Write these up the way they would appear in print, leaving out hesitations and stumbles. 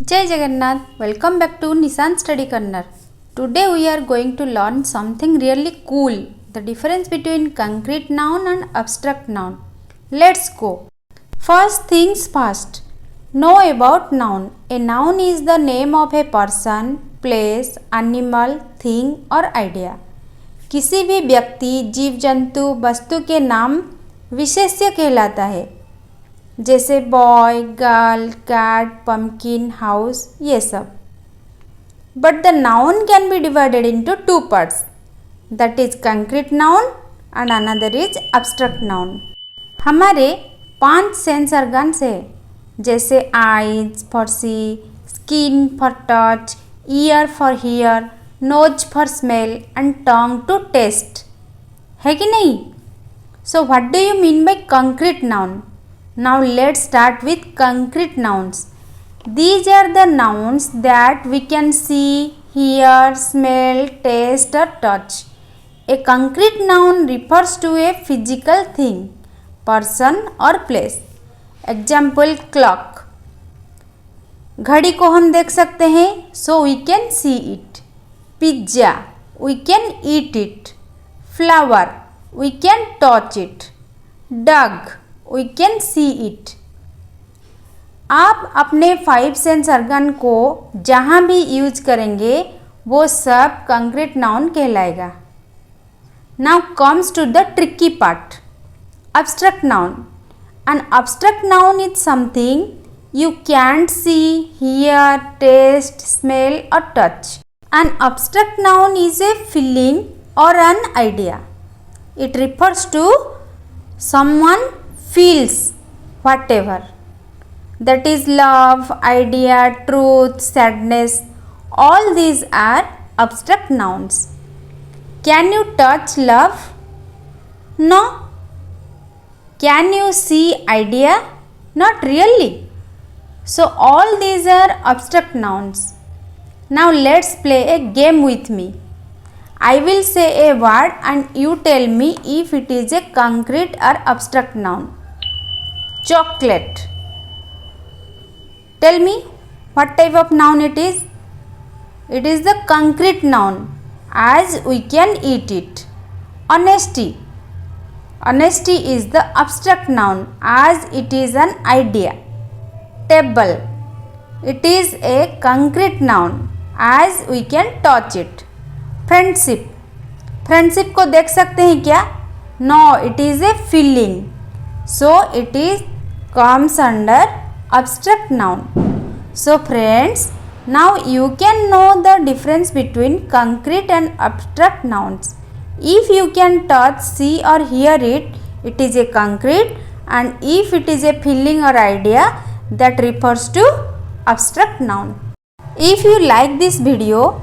जय Jagannath. Welcome back to Neesan Study Corner. Today we are going to learn something really cool. The difference between concrete noun and abstract noun. Let's go. First things first. Know about noun. A noun is the name of a person, place, animal, thing or idea. किसी भी व्यक्ति, जीव जंतु, वस्तु के नाम विशेष्य कहलाता है, जैसे boy, girl, cat, pumpkin, house, ये सब. But the noun can be divided into two parts, that is concrete noun and another is abstract noun. हमारे 5 सेंस ऑर्गन्स है, जैसे eyes for see, skin for touch, ear for hear, nose for smell and tongue to taste. है कि नहीं? So what do you mean by concrete noun? Now let's start with concrete nouns. These are the nouns that we can see, hear, smell, taste or touch. A concrete noun refers to a physical thing, person or place. Example clock. घड़ी को हम देख सकते हैं, so we can see it. Pizza, we can eat it. Flower, we can touch it. Dog, we can see it. आप अपने 5 sense organ को जहाँ भी यूज करेंगे वो सब कंक्रीट नाउन कहलाएगा. Now comes to the tricky part, abstract noun. An abstract noun is something you can't see, hear, taste, smell or touch. An abstract noun is a feeling or an idea. It refers to someone feels whatever, that is love, idea, truth, sadness. All these are abstract nouns. Can you touch love? No. Can you see idea? Not really. So all these are abstract nouns. Now let's play a game with me. I will say a word and you tell me if it is a concrete or abstract noun. Chocolate. Tell me what type of noun it is. It is the concrete noun as we can eat it. Honesty. Honesty is the abstract noun as it is an idea. Table. It is a concrete noun as we can touch it. Friendship. Friendship को देख सकते हैं क्या? No, it is a feeling. So it is comes under abstract noun. So friends, now you can know the difference between concrete and abstract nouns. If you can touch, see or hear it, it is a concrete, and if it is a feeling or idea, that refers to abstract noun. If you like this video,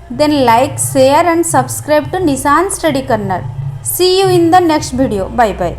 then like, share and subscribe to Neesan Study Corner. See you in the next video. Bye bye.